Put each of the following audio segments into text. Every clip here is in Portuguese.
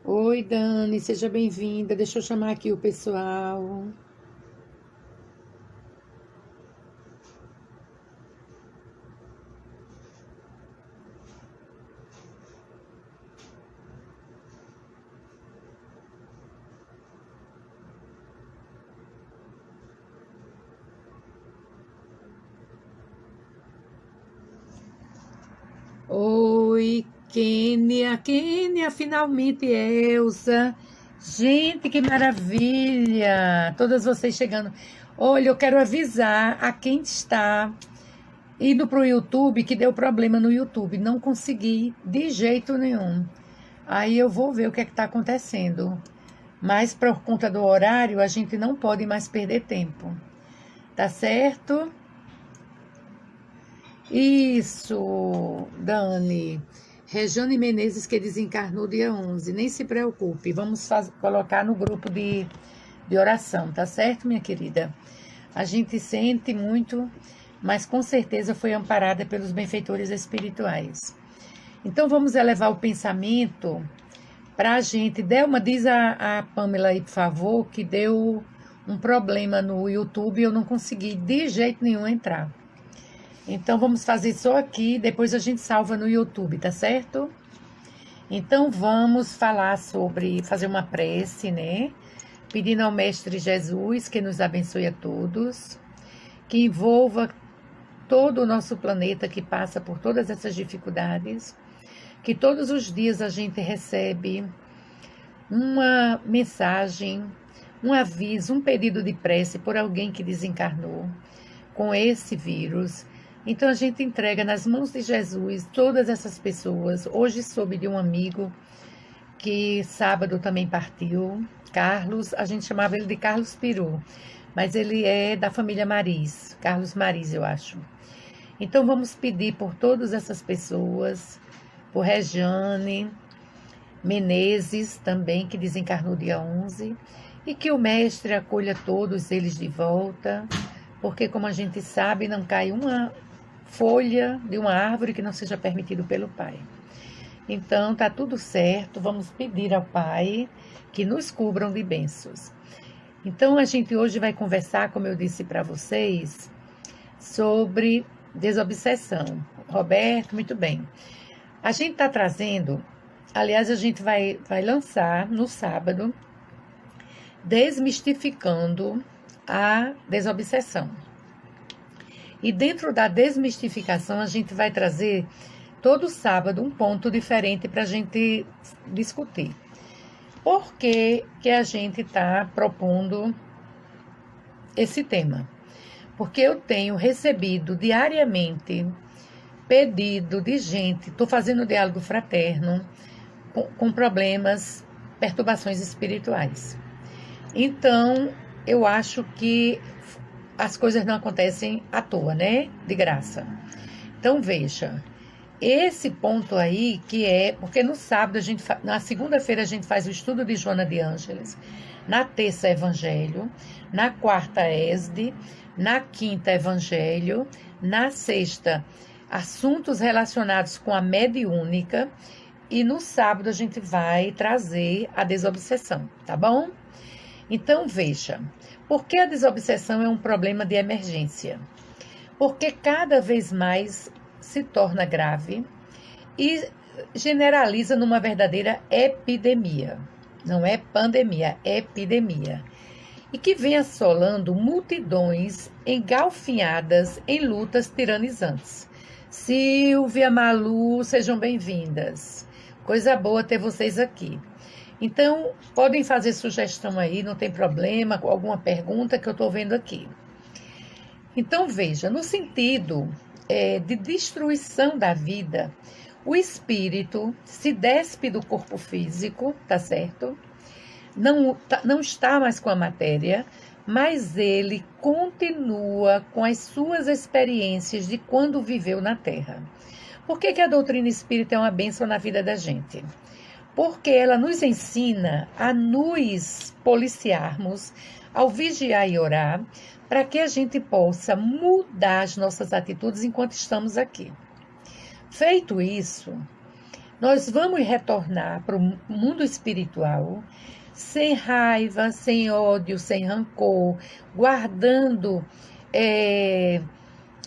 Oi, Dani, seja bem-vinda. Deixa eu chamar aqui o pessoal. Oi, Kênia, finalmente, Elsa. Gente, que maravilha! Todas vocês chegando. Olha, eu quero avisar a quem está indo para o YouTube que deu problema no YouTube. Não consegui de jeito nenhum. Aí eu vou ver o que é que está acontecendo. Mas por conta do horário, a gente não pode mais perder tempo. Tá certo? Isso, Dani. Rejane Menezes, que desencarnou dia 11. Nem se preocupe, vamos colocar no grupo de oração, tá certo, minha querida? A gente sente muito, mas com certeza foi amparada pelos benfeitores espirituais. Então vamos elevar o pensamento para a gente. Delma, diz a Pamela aí, por favor, que deu um problema no YouTube e eu não consegui de jeito nenhum entrar. Então vamos fazer só aqui, depois a gente salva no YouTube, tá certo? Então vamos falar sobre, fazer uma prece, né? Pedindo ao Mestre Jesus que nos abençoe a todos, que envolva todo o nosso planeta que passa por todas essas dificuldades, que todos os dias a gente recebe uma mensagem, um aviso, um pedido de prece por alguém que desencarnou com esse vírus. Então a gente entrega nas mãos de Jesus todas essas pessoas. Hoje soube de um amigo que sábado também partiu, Carlos, a gente chamava ele de Carlos Peru, mas ele é da família Mariz, Carlos Mariz, eu acho. Então vamos pedir por todas essas pessoas, por Rejane Menezes também, que desencarnou dia 11, e que o Mestre acolha todos eles de volta, porque como a gente sabe, não cai uma folha de uma árvore que não seja permitido pelo Pai. Então, tá tudo certo, vamos pedir ao Pai que nos cubram de bênçãos. Então, a gente hoje vai conversar, como eu disse para vocês, sobre desobsessão. Roberto, muito bem. A gente está trazendo, aliás, a gente vai lançar no sábado, desmistificando a desobsessão. E dentro da desmistificação, a gente vai trazer todo sábado um ponto diferente para a gente discutir. Por que a gente está propondo esse tema? Porque eu tenho recebido diariamente pedido de gente, estou fazendo diálogo fraterno com problemas, perturbações espirituais. Então, eu acho que as coisas não acontecem à toa, né? De graça. Então, veja, esse ponto aí que é, porque no sábado, na segunda-feira a gente faz o estudo de Joana de Ângeles, na terça Evangelho, na quarta Esde, na quinta Evangelho, na sexta assuntos relacionados com a mediúnica e no sábado a gente vai trazer a desobsessão, tá bom? Então, veja, por que a desobsessão é um problema de emergência? Porque cada vez mais se torna grave e generaliza numa verdadeira epidemia. Não é pandemia, é epidemia. E que vem assolando multidões engalfinhadas em lutas tiranizantes. Silvia, Malu, sejam bem-vindas. Coisa boa ter vocês aqui. Então, podem fazer sugestão aí, não tem problema, com alguma pergunta que eu estou vendo aqui. Então, veja, no sentido de destruição da vida, o espírito se despe do corpo físico, tá certo? Não está mais com a matéria, mas ele continua com as suas experiências de quando viveu na Terra. Por que a doutrina espírita é uma bênção na vida da gente? Porque ela nos ensina a nos policiarmos, ao vigiar e orar, para que a gente possa mudar as nossas atitudes enquanto estamos aqui. Feito isso, nós vamos retornar para o mundo espiritual sem raiva, sem ódio, sem rancor, guardando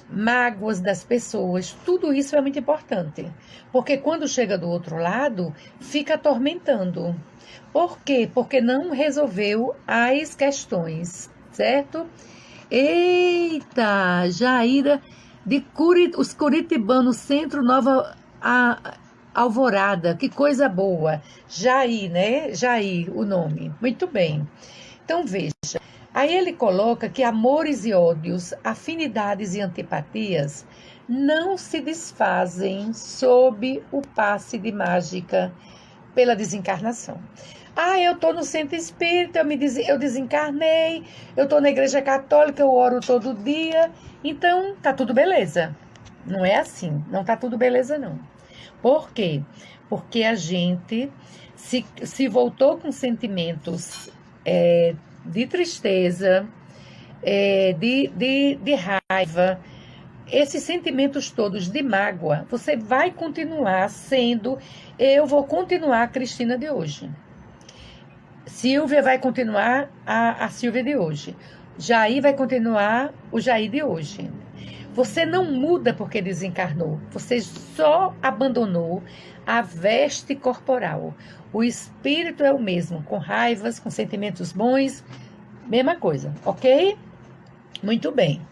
mágoas das pessoas. Tudo isso é muito importante, porque quando chega do outro lado, fica atormentando. Por quê? Porque não resolveu as questões, certo? Eita, Jaira, os curitibanos, Centro Nova Alvorada, que coisa boa. Jair, né? Jair, o nome. Muito bem. Então, veja. Aí ele coloca que amores e ódios, afinidades e antipatias não se desfazem sob o passe de mágica pela desencarnação. Eu estou no centro espírita, eu desencarnei, eu estou na igreja católica, eu oro todo dia, então tá tudo beleza. Não é assim, não tá tudo beleza não. Por quê? Porque a gente se voltou com sentimentos de tristeza, de raiva, esses sentimentos todos de mágoa, você vai continuar sendo, eu vou continuar a Cristina de hoje. Silvia vai continuar a Silvia de hoje. Jair vai continuar o Jair de hoje. Você não muda porque desencarnou. Você só abandonou a veste corporal. O espírito é o mesmo, com raivas, com sentimentos bons, mesma coisa, ok? Muito bem.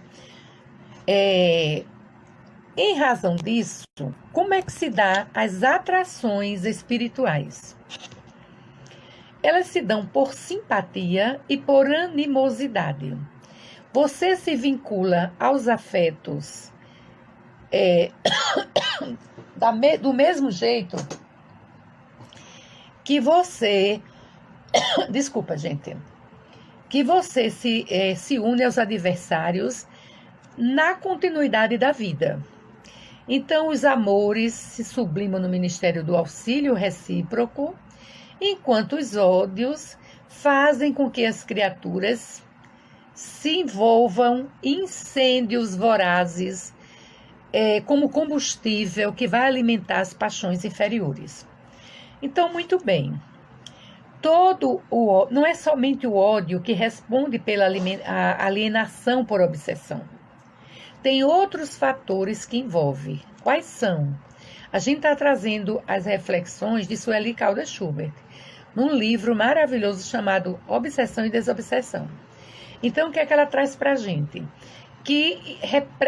Em razão disso, como é que se dá as atrações espirituais? Elas se dão por simpatia e por animosidade. Você se vincula aos afetos do mesmo jeito que você... Desculpa, gente. Que você se une aos adversários na continuidade da vida. Então, os amores se sublimam no ministério do auxílio recíproco, enquanto os ódios fazem com que as criaturas se envolvam em incêndios vorazes como combustível que vai alimentar as paixões inferiores. Então, muito bem. Não é somente o ódio que responde pela alienação por obsessão. Tem outros fatores que envolvem. Quais são? A gente está trazendo as reflexões de Sueli Caldas Schubert, num livro maravilhoso chamado Obsessão e Desobsessão. Então, o que é que ela traz para a gente? Que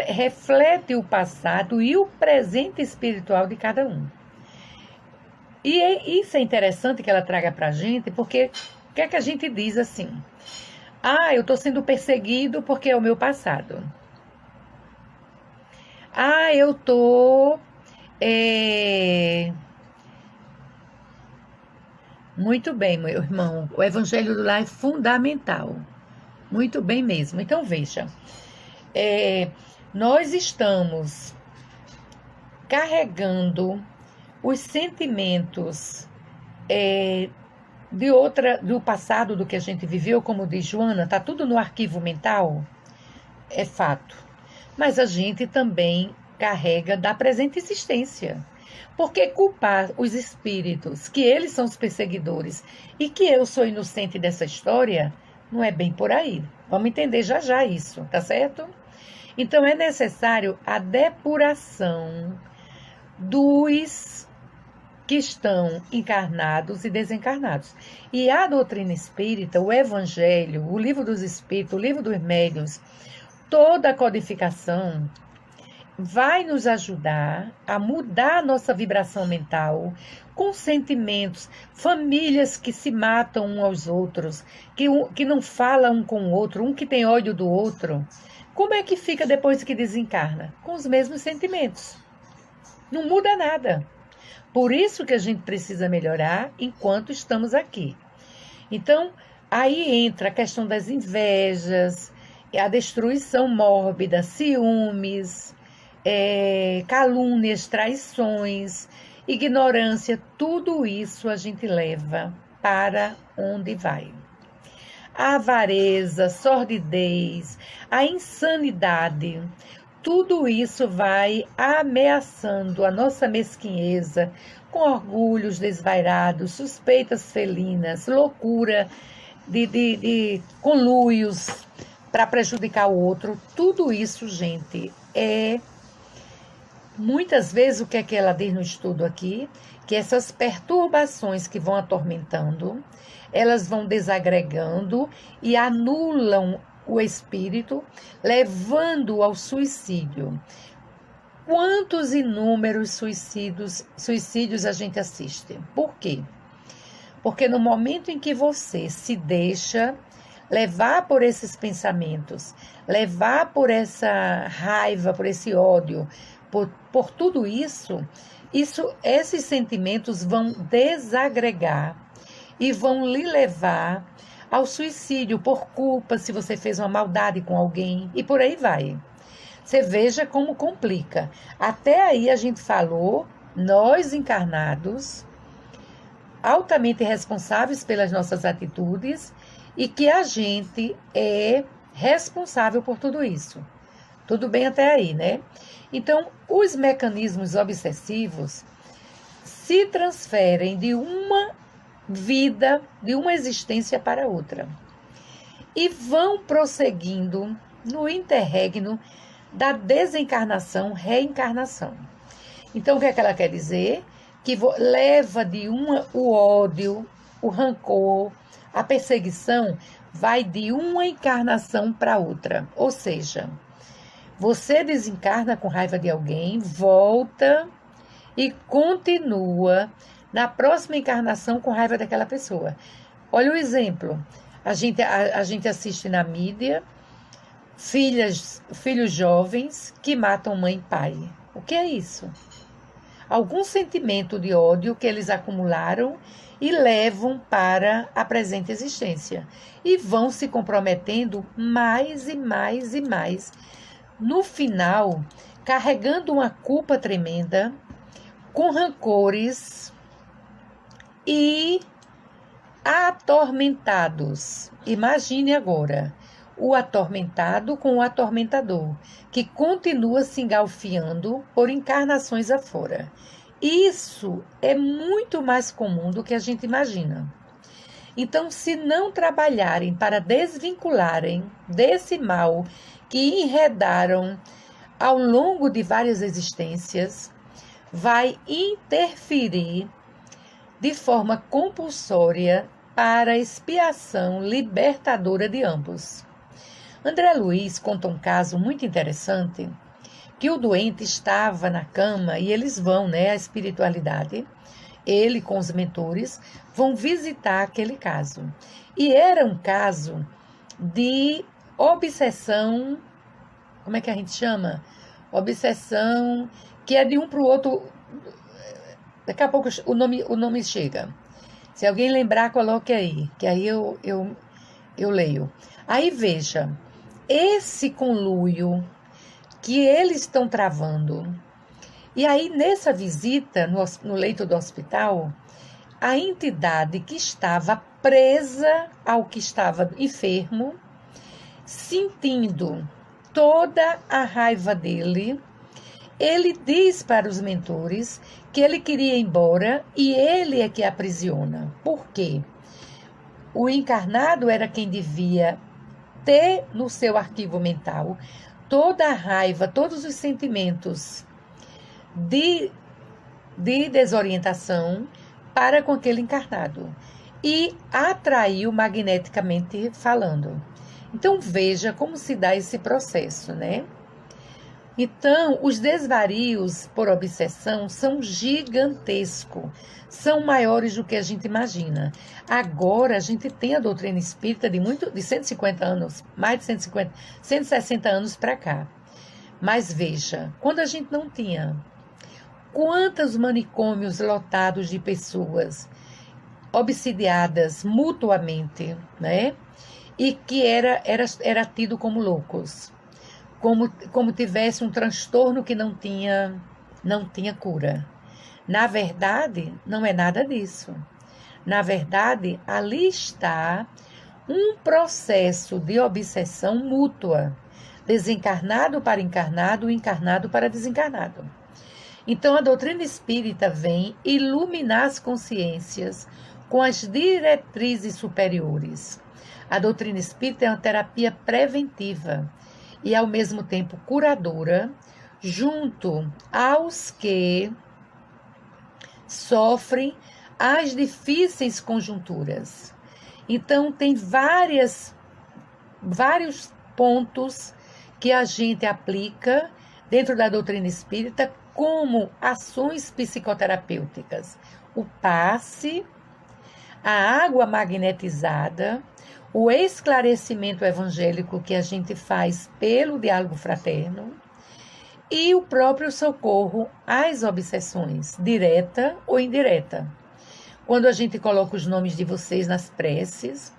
reflete o passado e o presente espiritual de cada um. E isso é interessante que ela traga para a gente, porque o que é que a gente diz assim? Eu estou sendo perseguido porque é o meu passado. Eu estou... Muito bem, meu irmão. O Evangelho do Lar é fundamental. Muito bem mesmo. Então, veja. Nós estamos carregando os sentimentos do passado, do que a gente viveu, como diz Joana, está tudo no arquivo mental, é fato. Mas a gente também carrega da presente existência. Por que culpar os espíritos, que eles são os perseguidores, e que eu sou inocente dessa história? Não é bem por aí. Vamos entender já já isso, tá certo? Então, é necessário a depuração dos que estão encarnados e desencarnados. E a doutrina espírita, o Evangelho, o Livro dos Espíritos, o Livro dos Médiuns, toda a codificação vai nos ajudar a mudar a nossa vibração mental com sentimentos, famílias que se matam uns aos outros, que não falam um com o outro, um que tem ódio do outro. Como é que fica depois que desencarna? Com os mesmos sentimentos. Não muda nada. Por isso que a gente precisa melhorar enquanto estamos aqui. Então, aí entra a questão das invejas, a destruição mórbida, ciúmes, calúnias, traições, ignorância, tudo isso a gente leva para onde vai. A avareza, sordidez, a insanidade, tudo isso vai ameaçando a nossa mesquinheza, com orgulhos desvairados, suspeitas felinas, loucura de conluios para prejudicar o outro. Tudo isso, gente, muitas vezes o que é que ela diz no estudo aqui, que essas perturbações que vão atormentando, elas vão desagregando e anulam o espírito, levando ao suicídio. Quantos inúmeros suicídios a gente assiste? Por quê? Porque no momento em que você se deixa levar por esses pensamentos, levar por essa raiva, por esse ódio, por tudo isso, esses sentimentos vão desagregar e vão lhe levar ao suicídio por culpa, se você fez uma maldade com alguém, e por aí vai. Você veja como complica. Até aí a gente falou, nós encarnados, altamente responsáveis pelas nossas atitudes e que a gente é responsável por tudo isso. Tudo bem até aí, né? Então, os mecanismos obsessivos se transferem de uma vida, de uma existência para outra e vão prosseguindo no interregno da desencarnação, reencarnação. Então, o que é que ela quer dizer? Que leva o ódio, o rancor, a perseguição, vai de uma encarnação para outra. Ou seja, você desencarna com raiva de alguém, volta e continua na próxima encarnação com raiva daquela pessoa. Olha o exemplo. A gente assiste na mídia filhos jovens que matam mãe e pai. O que é isso? Algum sentimento de ódio que eles acumularam e levam para a presente existência. E vão se comprometendo mais e mais e mais. No final, carregando uma culpa tremenda, com rancores e atormentados. Imagine agora, o atormentado com o atormentador, que continua se engalfiando por encarnações afora. Isso é muito mais comum do que a gente imagina. Então, se não trabalharem para desvincularem desse mal que enredaram ao longo de várias existências, vai interferir de forma compulsória para a expiação libertadora de ambos. André Luiz conta um caso muito interessante, que o doente estava na cama e eles vão, a espiritualidade, ele com os mentores, vão visitar aquele caso. E era um caso de obsessão, como é que a gente chama? Obsessão, que é de um para o outro. Daqui a pouco o nome chega. Se alguém lembrar, coloque aí, que aí eu leio. Aí veja, esse conluio que eles estão travando. E aí, nessa visita no leito do hospital, a entidade que estava presa ao que estava enfermo, sentindo toda a raiva dele, ele diz para os mentores que ele queria ir embora e ele é que aprisiona. Por quê? O encarnado era quem devia ter no seu arquivo mental toda a raiva, todos os sentimentos de desorientação para com aquele encarnado e atraiu magneticamente falando. Então veja como se dá esse processo, né? Então, os desvarios por obsessão são gigantescos, são maiores do que a gente imagina. Agora, a gente tem a doutrina espírita de 150 anos, mais de 150, 160 anos para cá. Mas veja, quando a gente não tinha, quantos manicômios lotados de pessoas obsidiadas mutuamente, né? E que era tido como loucos. Como tivesse um transtorno que não tinha cura. Na verdade, não é nada disso. Na verdade, ali está um processo de obsessão mútua, desencarnado para encarnado, encarnado para desencarnado. Então, a doutrina espírita vem iluminar as consciências com as diretrizes superiores. A doutrina espírita é uma terapia preventiva e, ao mesmo tempo, curadora, junto aos que sofrem as difíceis conjunturas. Então, tem vários pontos que a gente aplica dentro da doutrina espírita como ações psicoterapêuticas. O passe, a água magnetizada, o esclarecimento evangélico que a gente faz pelo diálogo fraterno e o próprio socorro às obsessões, direta ou indireta. Quando a gente coloca os nomes de vocês nas preces,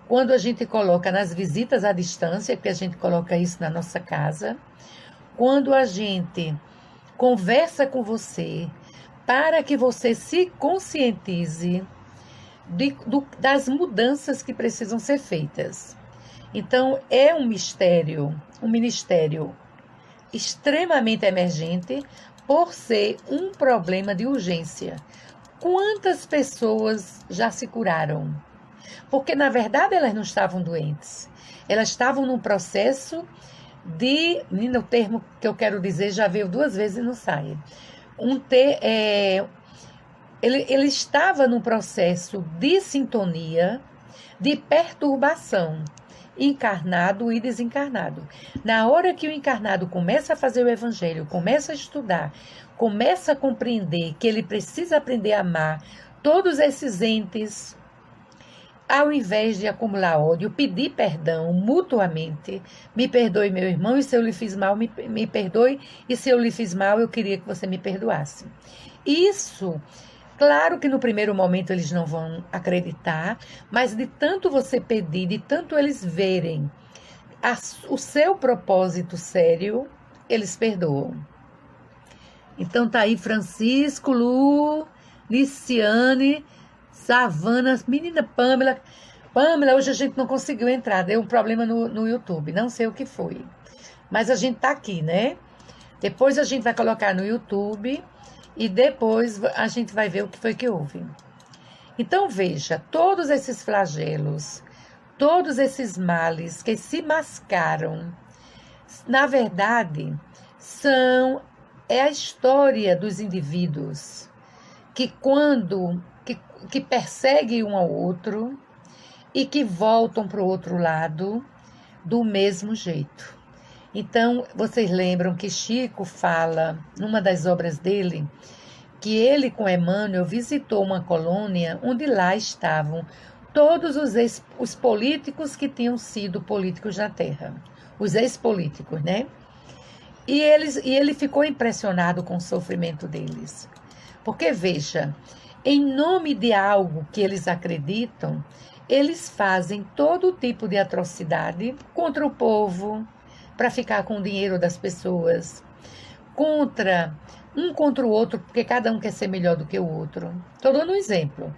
quando a gente coloca nas visitas à distância, que a gente coloca isso na nossa casa, quando a gente conversa com você para que você se conscientize das mudanças que precisam ser feitas. Então, é um ministério extremamente emergente por ser um problema de urgência. Quantas pessoas já se curaram? Porque, na verdade, elas não estavam doentes. Elas estavam num processo de... O termo que eu quero dizer já veio 2 vezes e não sai. Ele estava num processo de sintonia, de perturbação, encarnado e desencarnado. Na hora que o encarnado começa a fazer o evangelho, começa a estudar, começa a compreender que ele precisa aprender a amar todos esses entes, ao invés de acumular ódio, pedir perdão mutuamente. Me perdoe, meu irmão, e se eu lhe fiz mal, me perdoe, e se eu lhe fiz mal, eu queria que você me perdoasse. Isso, claro que no primeiro momento eles não vão acreditar, mas de tanto você pedir, de tanto eles verem o seu propósito sério, eles perdoam. Então tá aí Francisco, Lu, Liciane, Savana, menina Pamela. Pamela, hoje a gente não conseguiu entrar, deu um problema no YouTube, não sei o que foi. Mas a gente tá aqui, né? Depois a gente vai colocar no YouTube e depois a gente vai ver o que foi que houve. Então veja, todos esses flagelos, todos esses males que se mascaram, na verdade, é a história dos indivíduos que perseguem um ao outro e que voltam para o outro lado do mesmo jeito. Então, vocês lembram que Chico fala, numa das obras dele, que ele com Emmanuel visitou uma colônia onde lá estavam todos os políticos que tinham sido políticos na Terra. Os ex-políticos, né? E ele ficou impressionado com o sofrimento deles. Porque, veja, em nome de algo que eles acreditam, eles fazem todo tipo de atrocidade contra o povo, para ficar com o dinheiro das pessoas, contra o outro, porque cada um quer ser melhor do que o outro. Estou dando um exemplo.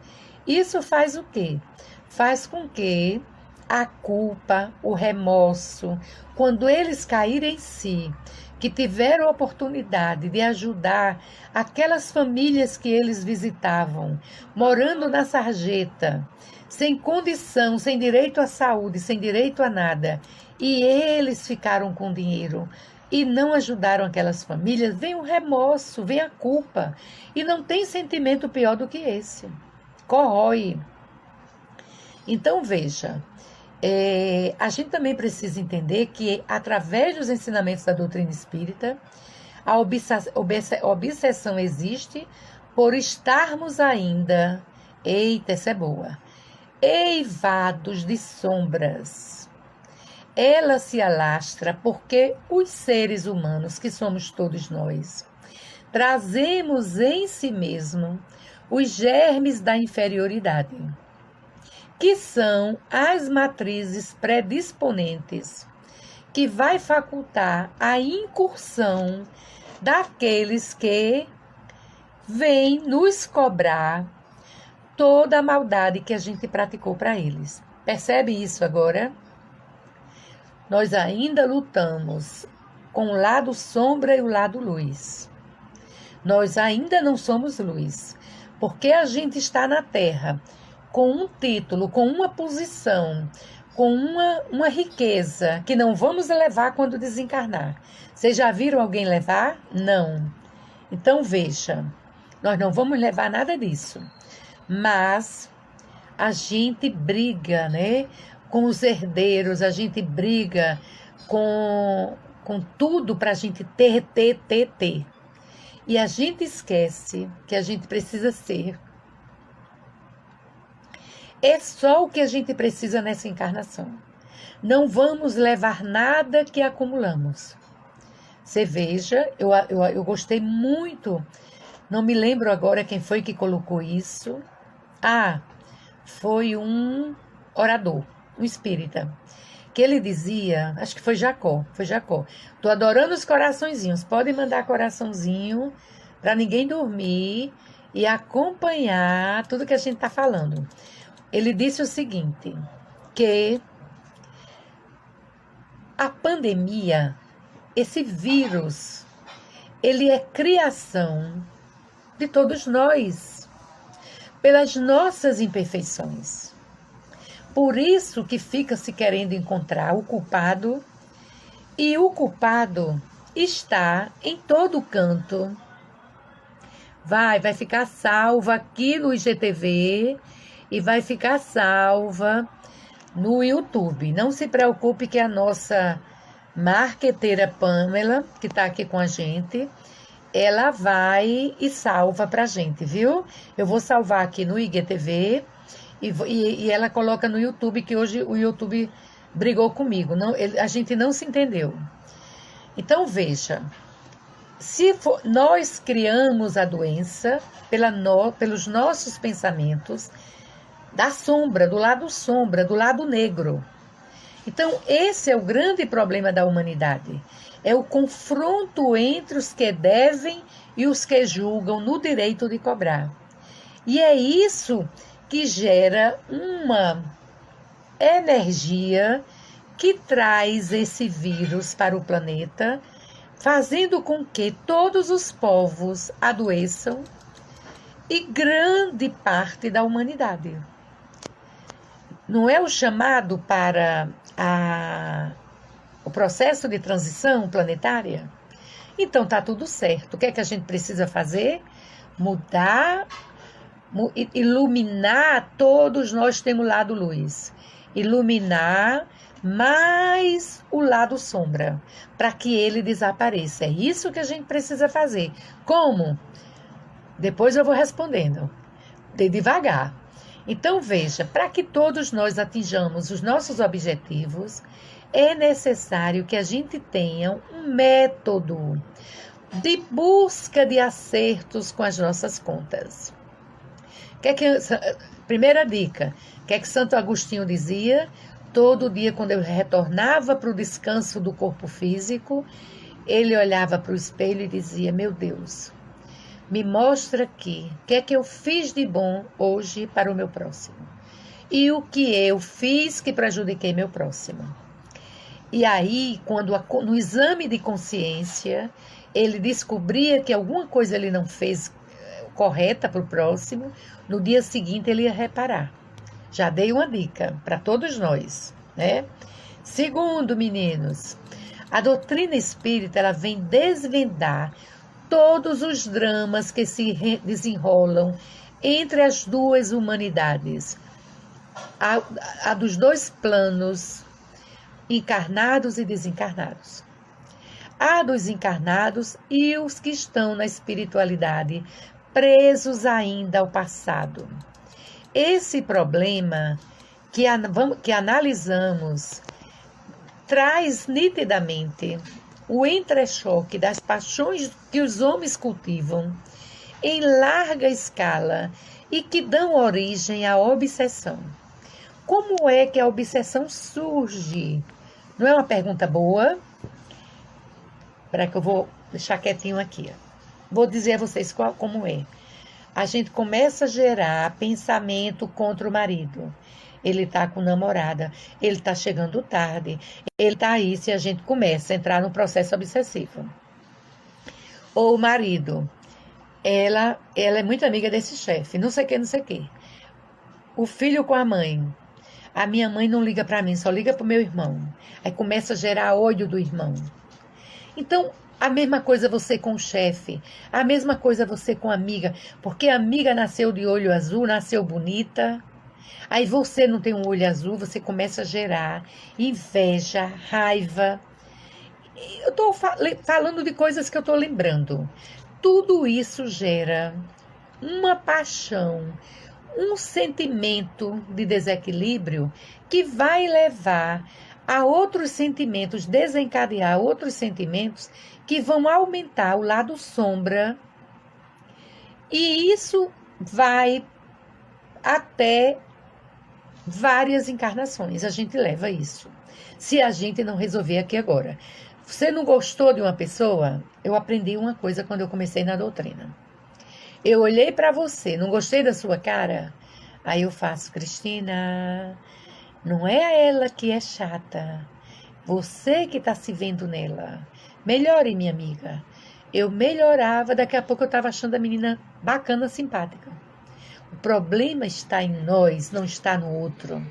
Isso faz o quê? Faz com que a culpa, o remorso, quando eles caírem em si, que tiveram a oportunidade de ajudar aquelas famílias que eles visitavam, morando na sarjeta, sem condição, sem direito à saúde, sem direito a nada, e eles ficaram com dinheiro e não ajudaram aquelas famílias, vem o remorso, vem a culpa, e não tem sentimento pior do que esse. Corrói. Então, veja, a gente também precisa entender que, através dos ensinamentos da doutrina espírita, a obsessão existe por estarmos ainda, eita, essa é boa, eivados de sombras. Ela se alastra porque os seres humanos, que somos todos nós, trazemos em si mesmo os germes da inferioridade, que são as matrizes predisponentes, que vai facultar a incursão daqueles que vêm nos cobrar toda a maldade que a gente praticou para eles. Percebe isso agora? Nós ainda lutamos com o lado sombra e o lado luz. Nós ainda não somos luz, porque a gente está na Terra com um título, com uma posição, com uma riqueza que não vamos levar quando desencarnar. Vocês já viram alguém levar? Não. Então veja, nós não vamos levar nada disso, mas a gente briga, né, com os herdeiros, a gente briga com tudo para a gente ter. E a gente esquece que a gente precisa ser. É só o que a gente precisa nessa encarnação. Não vamos levar nada que acumulamos. Você veja, eu gostei muito, não me lembro agora quem foi que colocou isso. Foi um orador, um espírita, que ele dizia, acho que foi Jacó. Tô adorando os coraçõezinhos, podem mandar coraçãozinho para ninguém dormir e acompanhar tudo que a gente está falando. Ele disse o seguinte, que a pandemia, esse vírus, ele é criação de todos nós, pelas nossas imperfeições. Por isso que fica se querendo encontrar o culpado, e o culpado está em todo canto. Vai ficar salva aqui no IGTV e vai ficar salva no YouTube. Não se preocupe que a nossa marqueteira Pamela, que está aqui com a gente, ela vai e salva pra gente, viu? Eu vou salvar aqui no IGTV e ela coloca no YouTube, que hoje o YouTube brigou comigo. A gente não se entendeu. Então, veja, nós criamos a doença pelos nossos pensamentos da sombra, do lado negro. Então, esse é o grande problema da humanidade. É o confronto entre os que devem e os que julgam no direito de cobrar. E é isso que gera uma energia que traz esse vírus para o planeta, fazendo com que todos os povos adoeçam e grande parte da humanidade. Não é o chamado para o processo de transição planetária? Então tá tudo certo. O que é que a gente precisa fazer? Mudar, iluminar. Todos nós temos o lado luz. Iluminar mais o lado sombra, para que ele desapareça. É isso que a gente precisa fazer. Como? Depois eu vou respondendo, devagar. Então, veja, para que todos nós atinjamos os nossos objetivos, é necessário que a gente tenha um método de busca de acertos com as nossas contas. Primeira dica, o que é que Santo Agostinho dizia? Todo dia, quando eu retornava para o descanso do corpo físico, ele olhava para o espelho e dizia, meu Deus, me mostra aqui o que é que eu fiz de bom hoje para o meu próximo. E o que eu fiz que prejudiquei meu próximo. E aí, no exame de consciência, ele descobria que alguma coisa ele não fez correta para o próximo, no dia seguinte ele ia reparar. Já dei uma dica para todos nós, né? Segundo, meninos, a doutrina espírita, ela vem desvendar todos os dramas que se desenrolam entre as duas humanidades, a dos dois planos, encarnados e desencarnados. A dos encarnados e os que estão na espiritualidade, presos ainda ao passado. Esse problema que analisamos traz nitidamente o entrechoque das paixões que os homens cultivam em larga escala e que dão origem à obsessão. Como é que a obsessão surge? Não é uma pergunta boa? Espera que eu vou deixar quietinho aqui. Vou dizer a vocês como é. A gente começa a gerar pensamento contra o marido. Ele está com namorada, ele está chegando tarde, ele está aí, se a gente começa a entrar no processo obsessivo. Ou o marido, ela é muito amiga desse chefe, não sei o que, não sei o que. O filho com a mãe. A minha mãe não liga para mim, só liga para o meu irmão. Aí começa a gerar ódio do irmão. Então, a mesma coisa você com o chefe, a mesma coisa você com a amiga, porque a amiga nasceu de olho azul, nasceu bonita. Aí você não tem um olho azul, você começa a gerar inveja, raiva. Eu estou falando de coisas que eu estou lembrando. Tudo isso gera uma paixão, um sentimento de desequilíbrio que vai levar a outros sentimentos, desencadear outros sentimentos que vão aumentar o lado sombra. E isso vai até várias encarnações. A gente leva isso. Se a gente não resolver aqui agora. Você não gostou de uma pessoa? Eu aprendi uma coisa quando eu comecei na doutrina. Eu olhei para você, não gostei da sua cara? Aí eu faço, Cristina, não é ela que é chata. Você que está se vendo nela. Melhore, minha amiga. Eu melhorava, daqui a pouco eu estava achando a menina bacana, simpática. O problema está em nós, não está no outro.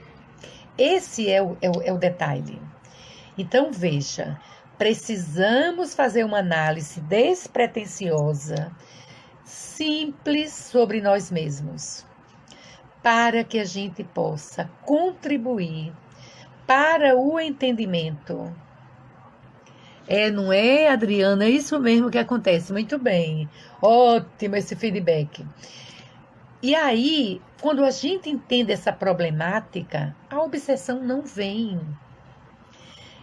Esse é o detalhe. Então, veja, precisamos fazer uma análise despretensiosa, simples sobre nós mesmos, para que a gente possa contribuir para o entendimento. Não é, Adriana? É isso mesmo que acontece. Muito bem. Ótimo esse feedback. E aí, quando a gente entende essa problemática, a obsessão não vem.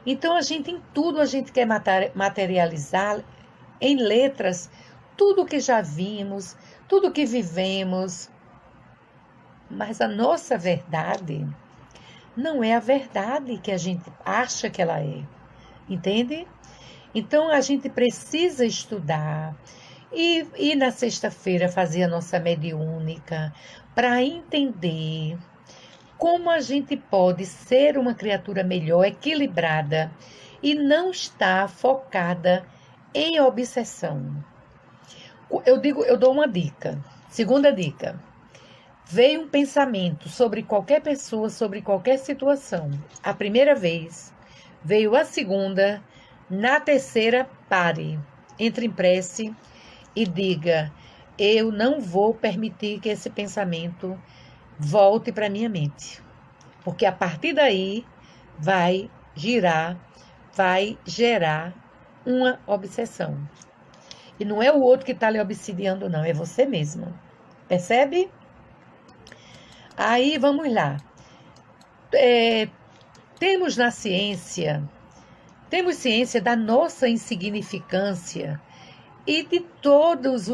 Então, em tudo a gente quer materializar em letras tudo que já vimos, tudo que vivemos. Mas a nossa verdade não é a verdade que a gente acha que ela é. Entende? Então, a gente precisa estudar e na sexta-feira fazer a nossa mediúnica para entender como a gente pode ser uma criatura melhor, equilibrada e não estar focada em obsessão. Eu dou uma dica. Segunda dica. Veio um pensamento sobre qualquer pessoa, sobre qualquer situação. A primeira vez, veio a segunda, na terceira, pare. Entre em prece e diga, eu não vou permitir que esse pensamento volte para minha mente. Porque a partir daí vai gerar uma obsessão. E não é o outro que está lhe obsidiando, não, é você mesmo. Percebe? Aí, vamos lá. Temos ciência da nossa insignificância e de todos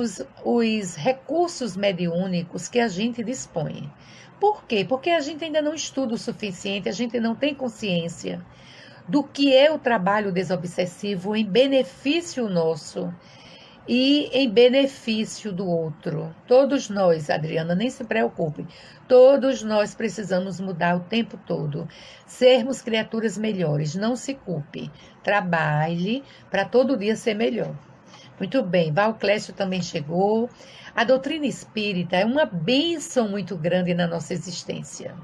os recursos mediúnicos que a gente dispõe. Por quê? Porque a gente ainda não estuda o suficiente, a gente não tem consciência do que é o trabalho desobsessivo em benefício nosso e em benefício do outro. Todos nós, Adriana, nem se preocupe, todos nós precisamos mudar o tempo todo, sermos criaturas melhores, não se culpe, trabalhe para todo dia ser melhor. Muito bem, Valclécio também chegou. A doutrina espírita é uma bênção muito grande na nossa existência,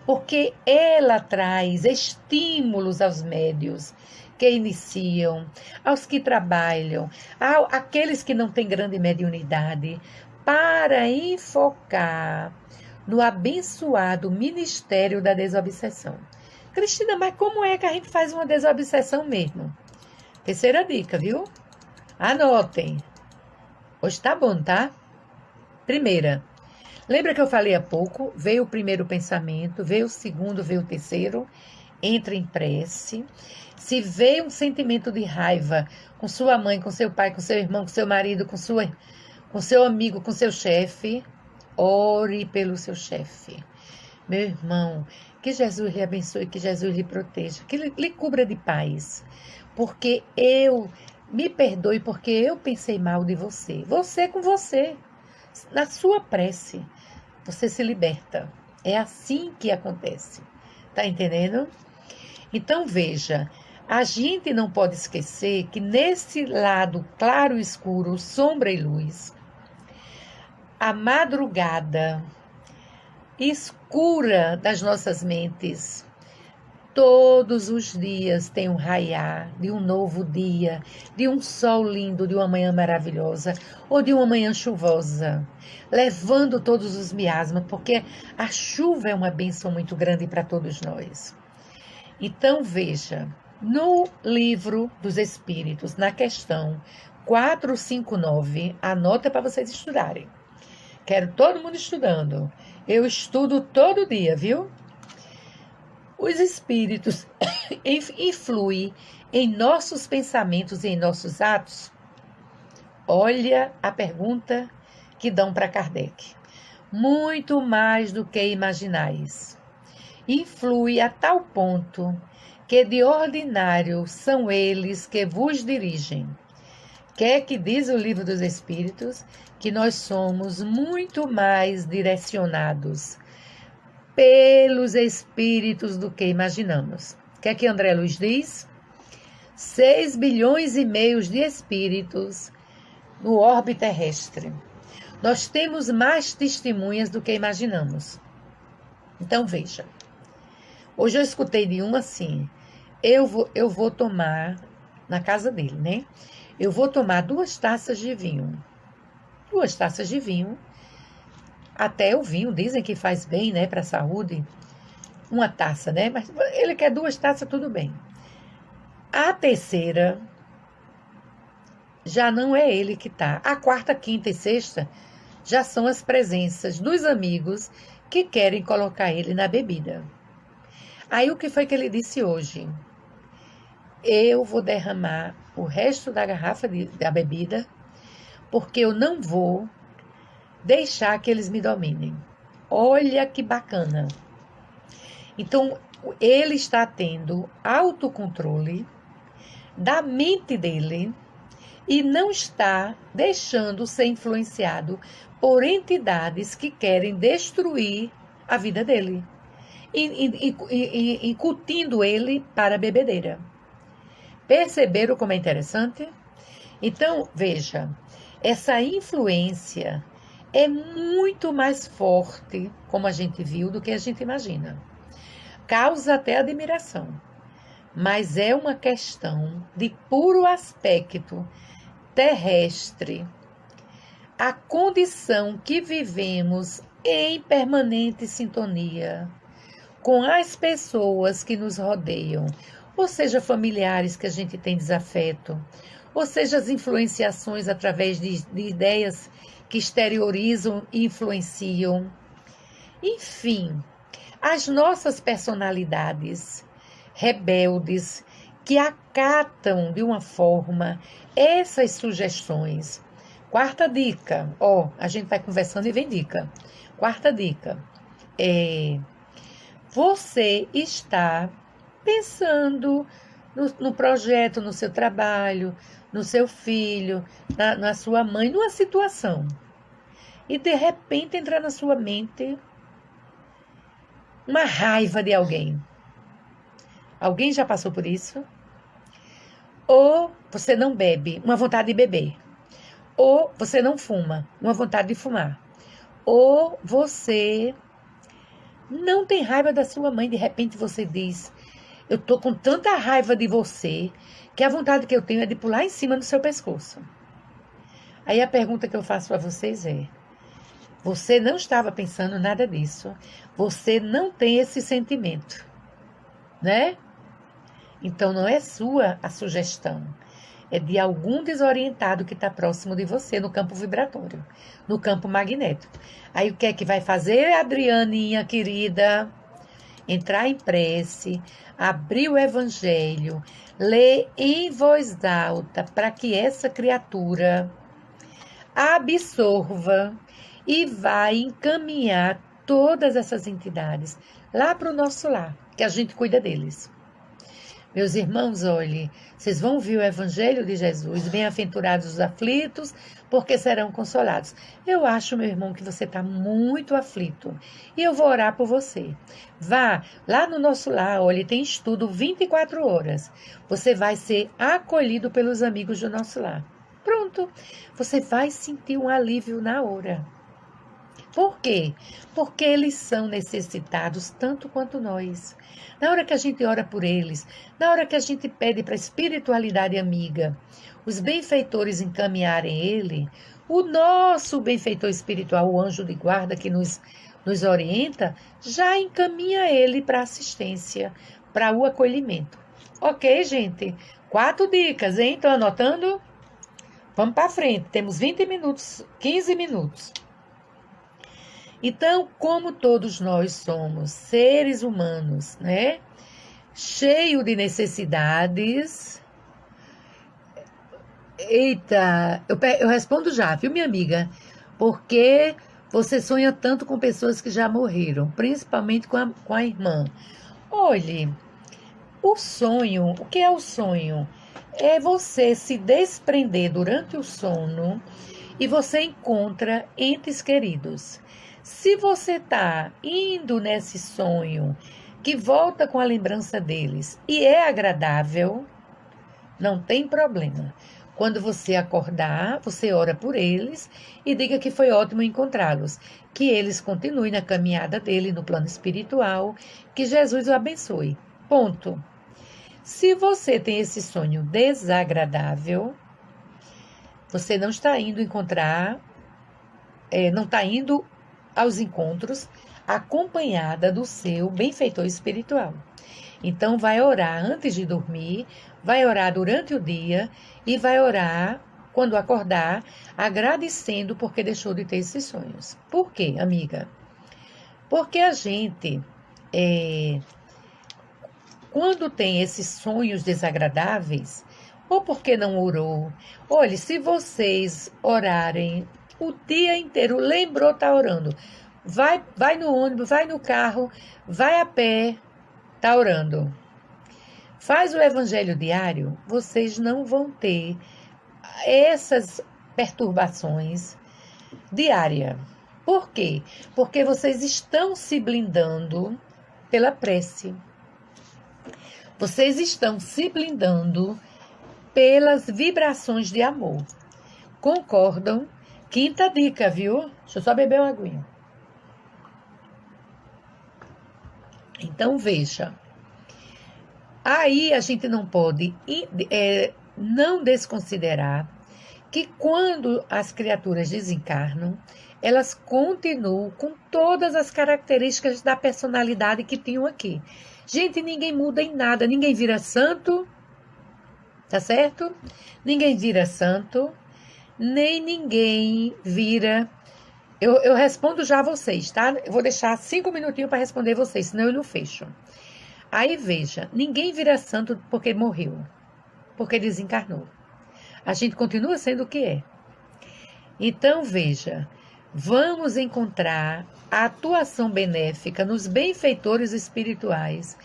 porque ela traz estímulos aos médios que iniciam, aos que trabalham, àqueles que não têm grande mediunidade, para enfocar no abençoado ministério da desobsessão. Cristina, mas como é que a gente faz uma desobsessão mesmo? Terceira dica, viu? Anotem. Hoje tá bom, tá? Primeira. Lembra que eu falei há pouco? Veio o primeiro pensamento, veio o segundo, veio o terceiro. Entra em prece. Se veio um sentimento de raiva com sua mãe, com seu pai, com seu irmão, com seu marido, com seu amigo, com seu chefe, ore pelo seu chefe. Meu irmão, que Jesus lhe abençoe, que Jesus lhe proteja, que lhe cubra de paz. Porque me perdoe porque eu pensei mal de você. Você com você. Na sua prece, você se liberta. É assim que acontece. Tá entendendo? Então, veja, a gente não pode esquecer que nesse lado claro e escuro, sombra e luz, a madrugada escura das nossas mentes. Todos os dias tem um raiar de um novo dia, de um sol lindo, de uma manhã maravilhosa ou de uma manhã chuvosa, levando todos os miasmas, porque a chuva é uma bênção muito grande para todos nós. Então, veja, no livro dos Espíritos, na questão 459, anota para vocês estudarem. Quero todo mundo estudando. Eu estudo todo dia, viu? Os espíritos influem em nossos pensamentos e em nossos atos? Olha a pergunta que dão para Kardec. Muito mais do que imaginais. Influi a tal ponto que de ordinário são eles que vos dirigem. Que diz o livro dos Espíritos que nós somos muito mais direcionados pelos espíritos do que imaginamos. O que André Luiz diz? 6 bilhões e meio de espíritos no orbe terrestre. Nós temos mais testemunhas do que imaginamos. Então, veja. Hoje eu escutei de um assim, eu vou tomar, na casa dele, né? Eu vou tomar 2 taças de vinho. 2 taças de vinho. Até o vinho, dizem que faz bem, né, para a saúde. 1 taça, né? Mas ele quer 2 taças, tudo bem. A terceira, já não é ele que tá. A quarta, quinta e sexta, já são as presenças dos amigos que querem colocar ele na bebida. Aí o que foi que ele disse hoje? Eu vou derramar o resto da garrafa da bebida, porque eu não vou deixar que eles me dominem. Olha que bacana. Então, ele está tendo autocontrole da mente dele e não está deixando ser influenciado por entidades que querem destruir a vida dele, incutindo ele para a bebedeira. Perceberam como é interessante? Então, veja, essa influência é muito mais forte, como a gente viu, do que a gente imagina. Causa até admiração, mas é uma questão de puro aspecto terrestre. A condição que vivemos em permanente sintonia com as pessoas que nos rodeiam, ou seja, familiares que a gente tem desafeto, ou seja, as influenciações através de ideias que exteriorizam e influenciam. Enfim, as nossas personalidades rebeldes que acatam de uma forma essas sugestões. Quarta dica, a gente vai conversando e vem dica. Quarta dica, você está pensando no projeto, no seu trabalho, no seu filho, na sua mãe, numa situação. E de repente entra na sua mente uma raiva de alguém. Alguém já passou por isso? Ou você não bebe, uma vontade de beber. Ou você não fuma, uma vontade de fumar. Ou você não tem raiva da sua mãe, de repente você diz: eu tô com tanta raiva de você que a vontade que eu tenho é de pular em cima do seu pescoço. Aí a pergunta que eu faço a vocês é: você não estava pensando nada disso, você não tem esse sentimento, né? Então não é sua a sugestão, é de algum desorientado que está próximo de você no campo vibratório, no campo magnético. Aí o que é que vai fazer, Adrianinha querida? Entrar em prece, abrir o Evangelho, ler em voz alta para que essa criatura absorva e vai encaminhar todas essas entidades lá para o nosso lar, que a gente cuida deles. Meus irmãos, olhe, vocês vão ouvir o Evangelho de Jesus, bem-aventurados os aflitos, porque serão consolados. Eu acho, meu irmão, que você está muito aflito e eu vou orar por você. Vá lá no nosso lar, olhe, tem estudo 24 horas. Você vai ser acolhido pelos amigos do nosso lar. Pronto, você vai sentir um alívio na hora. Por quê? Porque eles são necessitados tanto quanto nós. Na hora que a gente ora por eles, na hora que a gente pede para a espiritualidade amiga, os benfeitores encaminharem ele, o nosso benfeitor espiritual, o anjo de guarda que nos orienta, já encaminha ele para assistência, para o acolhimento. Ok, gente? 4 dicas, hein? Estão anotando? Vamos para frente. Temos 20 minutos, 15 minutos. Então, como todos nós somos seres humanos, né? Cheio de necessidades. Eita, eu respondo já, viu, minha amiga? Porque você sonha tanto com pessoas que já morreram, principalmente com a irmã. Olhe, o sonho, o que é o sonho? É você se desprender durante o sono e você encontra entes queridos. Se você está indo nesse sonho que volta com a lembrança deles e é agradável, não tem problema. Quando você acordar, você ora por eles e diga que foi ótimo encontrá-los. Que eles continuem na caminhada dele no plano espiritual. Que Jesus o abençoe. Ponto. Se você tem esse sonho desagradável, você não está indo encontrar, não está indo aos encontros acompanhada do seu benfeitor espiritual. Então, vai orar antes de dormir, vai orar durante o dia e vai orar quando acordar, agradecendo porque deixou de ter esses sonhos. Por quê, amiga? Porque a gente, quando tem esses sonhos desagradáveis, ou porque não orou, olhe, se vocês orarem o dia inteiro, lembrou, tá orando, vai no ônibus, vai no carro, vai a pé, tá orando. Faz o evangelho diário, vocês não vão ter essas perturbações diárias. Por quê? Porque vocês estão se blindando pela prece. Vocês estão se blindando pelas vibrações de amor. Concordam? Quinta dica, viu? Deixa eu só beber uma aguinha. Então, veja. Aí a gente não pode não desconsiderar que quando as criaturas desencarnam, elas continuam com todas as características da personalidade que tinham aqui. Gente, ninguém muda em nada, ninguém vira santo, tá certo? Ninguém vira santo, nem ninguém vira... Eu respondo já a vocês, tá? Eu vou deixar 5 minutinhos para responder vocês, senão eu não fecho. Aí, veja, ninguém vira santo porque morreu, porque desencarnou. A gente continua sendo o que é. Então, veja, vamos encontrar a atuação benéfica nos benfeitores espirituais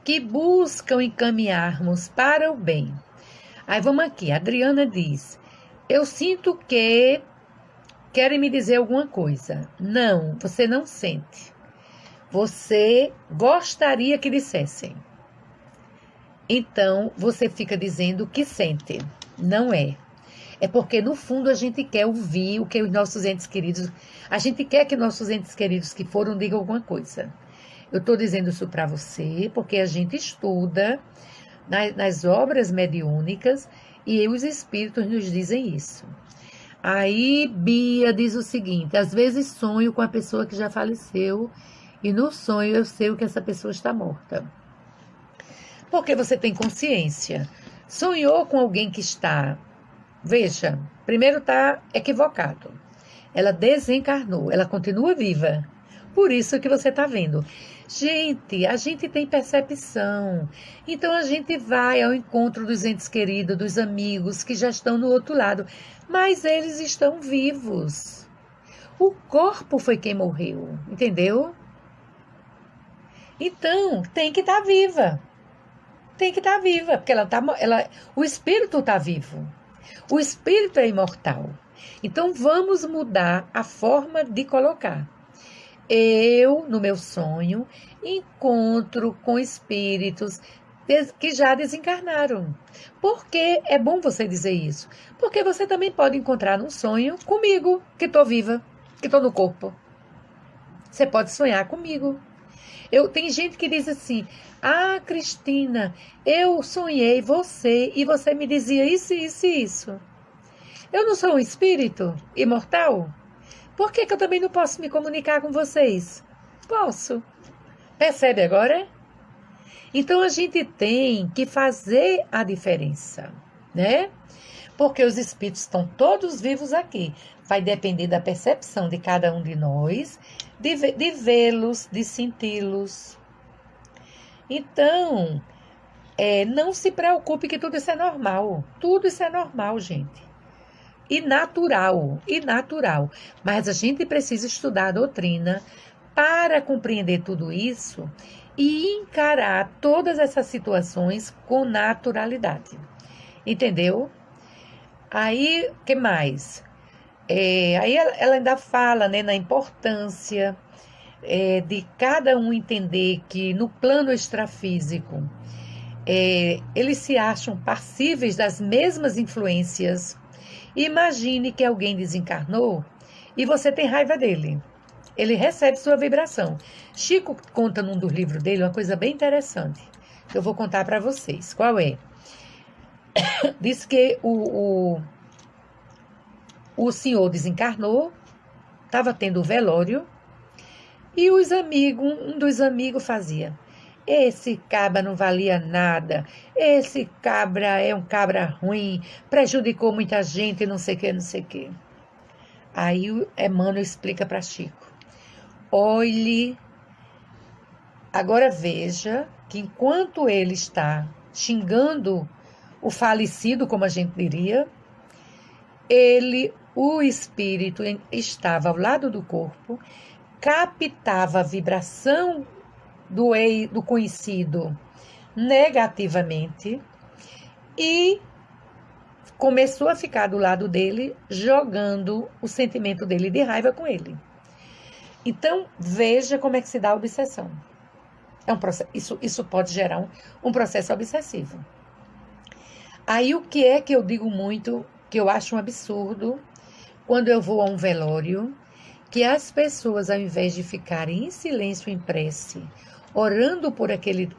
que buscam encaminharmos para o bem. Aí, vamos aqui, a Adriana diz, eu sinto que querem me dizer alguma coisa. Não, você não sente. Você gostaria que dissessem. Então, você fica dizendo que sente. Não é. É porque, no fundo, a gente quer ouvir o que os nossos entes queridos... A gente quer que nossos entes queridos que foram digam alguma coisa. Eu estou dizendo isso para você porque a gente estuda nas obras mediúnicas e os espíritos nos dizem isso. Aí, Bia diz o seguinte, às vezes sonho com a pessoa que já faleceu e no sonho eu sei que essa pessoa está morta. Porque você tem consciência. Sonhou com alguém que está... Veja, primeiro está equivocado. Ela desencarnou, ela continua viva. Por isso que você está vendo. Gente, a gente tem percepção. Então, a gente vai ao encontro dos entes queridos, dos amigos que já estão no outro lado. Mas eles estão vivos. O corpo foi quem morreu, entendeu? Então, tem que estar viva. Tem que estar viva, porque o espírito está vivo. O espírito é imortal. Então, vamos mudar a forma de colocar. Eu, no meu sonho, encontro com espíritos que já desencarnaram. Por que é bom você dizer isso? Porque você também pode encontrar num sonho comigo, que estou viva, que estou no corpo. Você pode sonhar comigo. Tem gente que diz assim, Cristina, eu sonhei você e você me dizia isso, isso e isso. Eu não sou um espírito imortal? Por que eu também não posso me comunicar com vocês? Posso. Percebe agora? Então a gente tem que fazer a diferença, né? Porque os espíritos estão todos vivos aqui. Vai depender da percepção de cada um de nós, de vê-los, de senti-los. Então, não se preocupe que tudo isso é normal. Tudo isso é normal, gente. E natural. Mas a gente precisa estudar a doutrina para compreender tudo isso e encarar todas essas situações com naturalidade. Entendeu? Aí, o que mais? Aí ela ainda fala, né, na importância de cada um entender que no plano extrafísico eles se acham passíveis das mesmas influências. Imagine que alguém desencarnou e você tem raiva dele. Ele recebe sua vibração. Chico conta num dos livros dele uma coisa bem interessante, que eu vou contar para vocês. Qual é? Diz que o senhor desencarnou, estava tendo o velório, e um dos amigos fazia: esse cabra não valia nada, esse cabra é um cabra ruim, prejudicou muita gente, não sei o que, não sei o que. Aí o Emmanuel explica para Chico: olhe, agora veja que enquanto ele está xingando o falecido, como a gente diria, o espírito estava ao lado do corpo, captava a vibração do conhecido negativamente e começou a ficar do lado dele, jogando o sentimento dele de raiva com ele. Então, veja como é que se dá a obsessão. Isso pode gerar um processo obsessivo. Aí o que é que eu digo muito, que eu acho um absurdo, quando eu vou a um velório, que as pessoas, ao invés de ficarem em silêncio, em prece, orando por aquele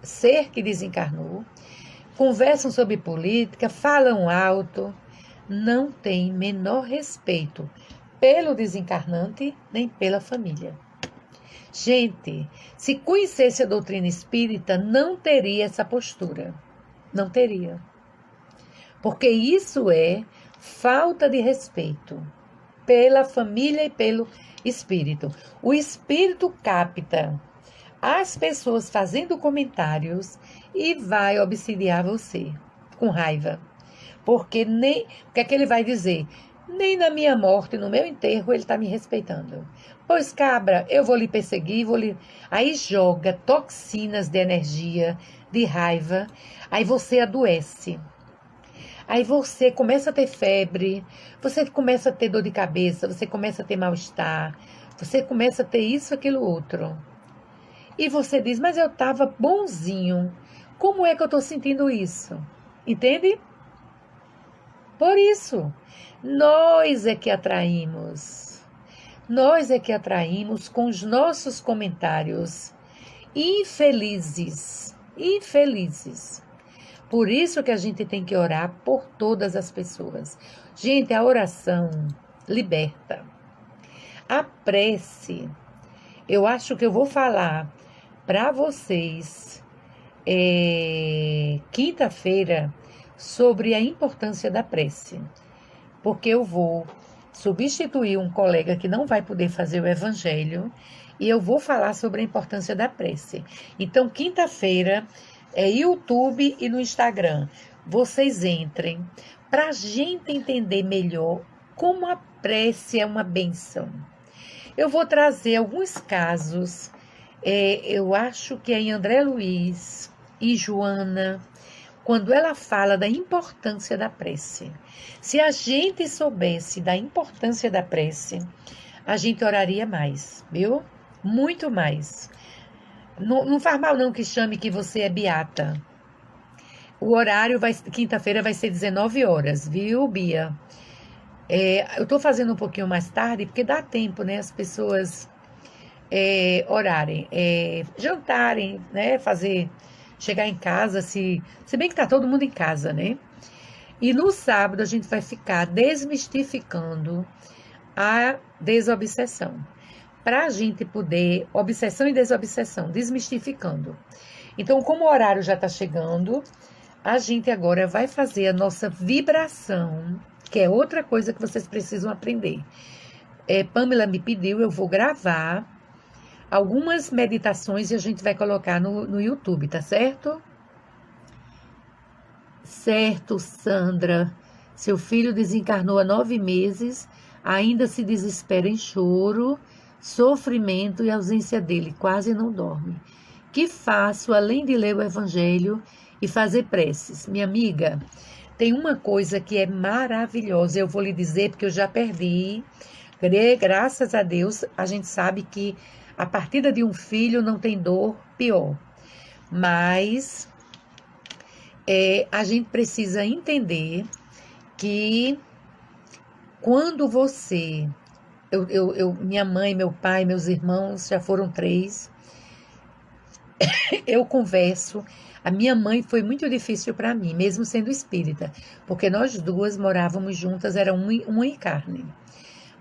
ser que desencarnou, conversam sobre política, falam alto, não tem menor respeito pelo desencarnante nem pela família. Gente, se conhecesse a doutrina espírita, não teria essa postura. Não teria. Porque isso é falta de respeito pela família e pelo espírito. O espírito capta as pessoas fazendo comentários e vai obsidiar você com raiva. Porque o que é que ele vai dizer? Nem na minha morte, no meu enterro, ele está me respeitando. Pois, cabra, eu vou lhe perseguir, Aí joga toxinas de energia, de raiva, aí você adoece. Aí você começa a ter febre, você começa a ter dor de cabeça, você começa a ter mal-estar, você começa a ter isso, aquilo, outro. E você diz, mas eu estava bonzinho, como é que eu estou sentindo isso? Entende? Por isso, nós é que atraímos com os nossos comentários infelizes. Por isso que a gente tem que orar por todas as pessoas. Gente, a oração liberta. A prece, eu acho que eu vou falar para vocês quinta-feira sobre a importância da prece. Porque eu vou substituir um colega que não vai poder fazer o evangelho e eu vou falar sobre a importância da prece. Então, quinta-feira YouTube e no Instagram. Vocês entrem para a gente entender melhor como a prece é uma bênção. Eu vou trazer alguns casos, eu acho que é em André Luiz e Joana, quando ela fala da importância da prece. Se a gente soubesse da importância da prece, a gente oraria mais, viu? Muito mais. Não faz mal não que chame que você é beata. O horário quinta-feira vai ser 19 horas, viu, Bia? Eu estou fazendo um pouquinho mais tarde, porque dá tempo, né? As pessoas orarem, jantarem, né? Chegar em casa, se bem que tá todo mundo em casa, né? E no sábado a gente vai ficar desmistificando a desobsessão. Para a gente poder, obsessão e desobsessão, desmistificando. Então, como o horário já está chegando, a gente agora vai fazer a nossa vibração, que é outra coisa que vocês precisam aprender. Pamela me pediu, eu vou gravar algumas meditações e a gente vai colocar no YouTube, tá certo? Certo, Sandra. Seu filho desencarnou há 9 meses, ainda se desespera em choro, sofrimento e ausência dele, quase não dorme. Que faço além de ler o Evangelho e fazer preces? Minha amiga, tem uma coisa que é maravilhosa, eu vou lhe dizer porque eu já perdi. Graças a Deus, a gente sabe que a partida de um filho não tem dor pior. Mas a gente precisa entender que quando você... minha mãe, meu pai, meus irmãos, já foram 3. Eu converso. A minha mãe foi muito difícil para mim, mesmo sendo espírita, porque nós duas morávamos juntas, era uma em carne.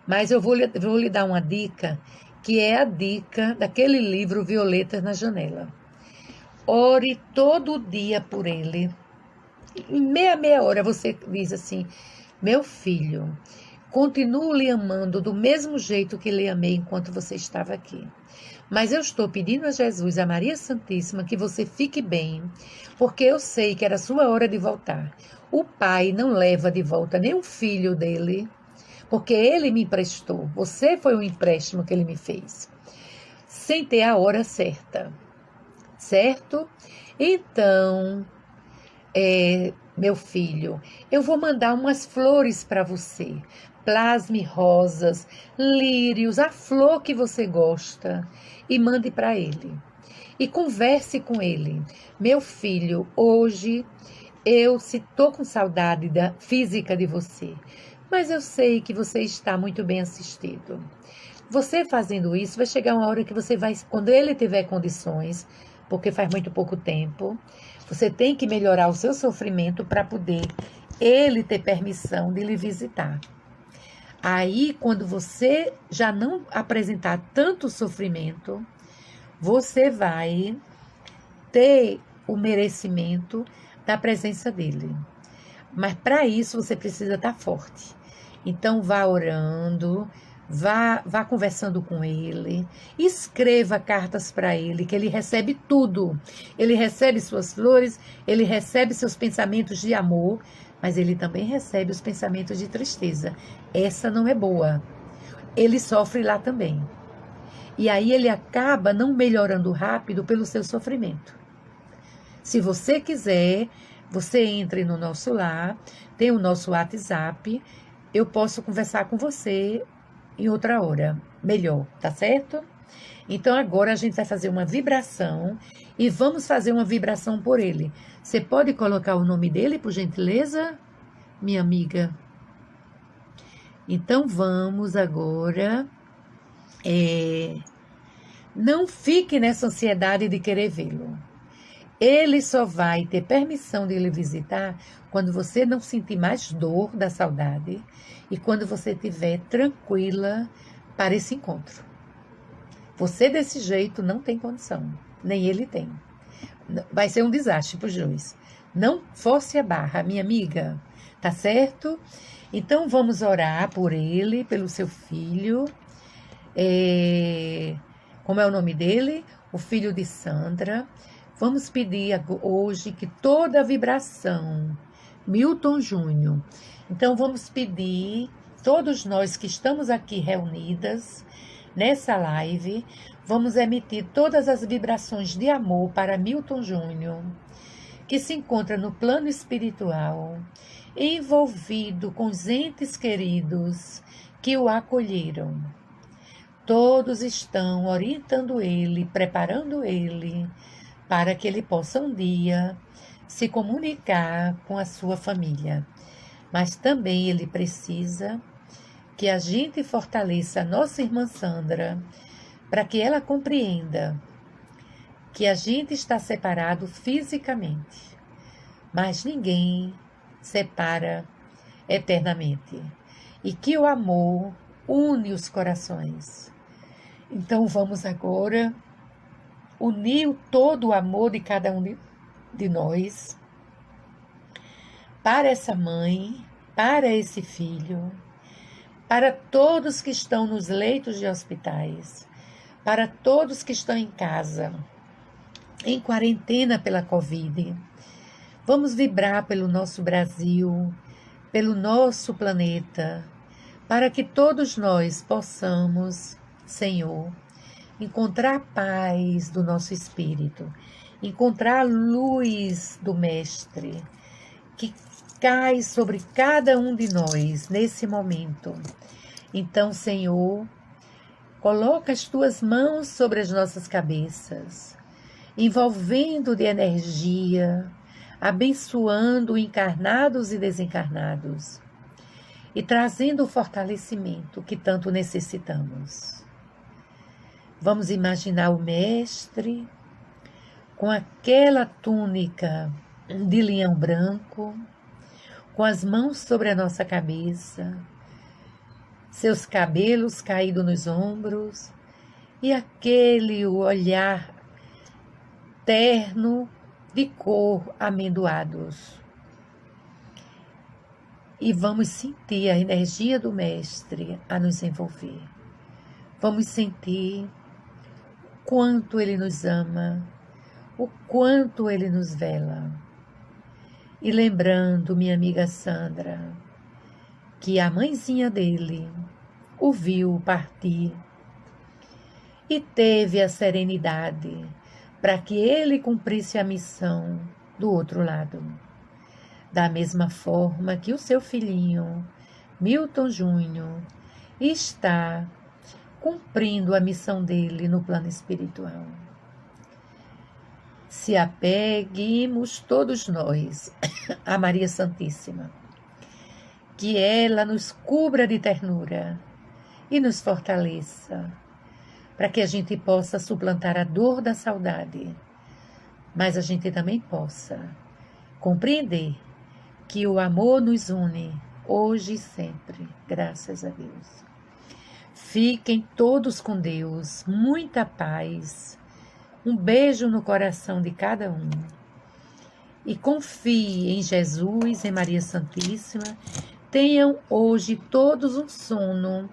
Mas eu vou lhe dar uma dica, que é a dica daquele livro Violeta na Janela. Ore todo dia por ele. Em meia hora você diz assim: meu filho, continuo lhe amando do mesmo jeito que lhe amei enquanto você estava aqui. Mas eu estou pedindo a Jesus, a Maria Santíssima, que você fique bem, porque eu sei que era sua hora de voltar. O pai não leva de volta nem um filho dele, porque ele me emprestou. Você foi um empréstimo que ele me fez, sem ter a hora certa, certo? Então, meu filho, eu vou mandar umas flores para você. Plasme rosas, lírios, a flor que você gosta, e mande para ele. E converse com ele. Meu filho, hoje eu estou com saudade física de você, mas eu sei que você está muito bem assistido. Você fazendo isso, vai chegar uma hora que você vai, quando ele tiver condições, porque faz muito pouco tempo, você tem que melhorar o seu sofrimento para poder ele ter permissão de lhe visitar. Aí, quando você já não apresentar tanto sofrimento, você vai ter o merecimento da presença dele. Mas para isso você precisa estar forte. Então vá orando, vá conversando com ele, escreva cartas para ele, que ele recebe tudo. Ele recebe suas flores, ele recebe seus pensamentos de amor, mas ele também recebe os pensamentos de tristeza. Essa não é boa. Ele sofre lá também. E aí ele acaba não melhorando rápido pelo seu sofrimento. Se você quiser, você entre no nosso lar, tem o nosso WhatsApp, eu posso conversar com você em outra hora, melhor, tá certo? Então agora a gente vai fazer uma vibração e vamos fazer uma vibração por ele. Você pode colocar o nome dele, por gentileza, minha amiga? Então vamos agora. Não fique nessa ansiedade de querer vê-lo. Ele só vai ter permissão de lhe visitar quando você não sentir mais dor da saudade e quando você estiver tranquila para esse encontro. Você desse jeito não tem condição, nem ele tem. Vai ser um desastre para os dois. Não force a barra, minha amiga, tá certo? Então vamos orar por ele, pelo seu filho. Como é o nome dele? O filho de Sandra. Vamos pedir hoje que toda a vibração, Milton Júnior. Então vamos pedir, todos nós que estamos aqui reunidas nessa live, vamos emitir todas as vibrações de amor para Milton Júnior, que se encontra no plano espiritual, envolvido com os entes queridos que o acolheram. Todos estão orientando ele, preparando ele, para que ele possa um dia se comunicar com a sua família. Mas também ele precisa que a gente fortaleça a nossa irmã Sandra, para que ela compreenda que a gente está separado fisicamente, mas ninguém separa eternamente, e que o amor une os corações. Então vamos agora unir todo o amor de cada um de nós para essa mãe, para esse filho, para todos que estão nos leitos de hospitais, para todos que estão em casa, em quarentena pela Covid. Vamos vibrar pelo nosso Brasil, pelo nosso planeta, para que todos nós possamos, Senhor, encontrar a paz do nosso espírito, encontrar a luz do Mestre, que cai sobre cada um de nós nesse momento. Então, Senhor, coloca as tuas mãos sobre as nossas cabeças, envolvendo de energia, abençoando encarnados e desencarnados e trazendo o fortalecimento que tanto necessitamos. Vamos imaginar o Mestre com aquela túnica de linhão branco, com as mãos sobre a nossa cabeça, seus cabelos caídos nos ombros e aquele olhar terno de cor amendoados. E vamos sentir a energia do Mestre a nos envolver. Vamos sentir o quanto Ele nos ama, o quanto Ele nos vela. E lembrando, minha amiga Sandra, que a mãezinha dele o viu partir e teve a serenidade para que ele cumprisse a missão do outro lado. Da mesma forma que o seu filhinho, Milton Júnior, está cumprindo a missão dele no plano espiritual. Se apeguemos todos nós a Maria Santíssima, que ela nos cubra de ternura e nos fortaleça, para que a gente possa suplantar a dor da saudade, mas a gente também possa compreender que o amor nos une hoje e sempre, graças a Deus. Fiquem todos com Deus, muita paz, um beijo no coração de cada um. E confie em Jesus, em Maria Santíssima. Tenham hoje todos um sono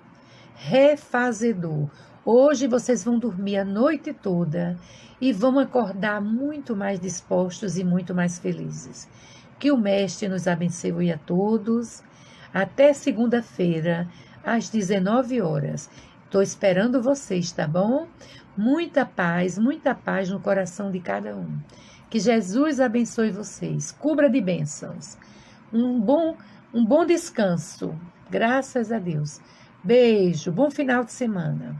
refazedor. Hoje vocês vão dormir a noite toda e vão acordar muito mais dispostos e muito mais felizes. Que o Mestre nos abençoe a todos. Até segunda-feira, às 19 horas. Estou esperando vocês, tá bom? Muita paz no coração de cada um. Que Jesus abençoe vocês. Cubra de bênçãos. Um bom descanso. Graças a Deus. Beijo. Bom final de semana.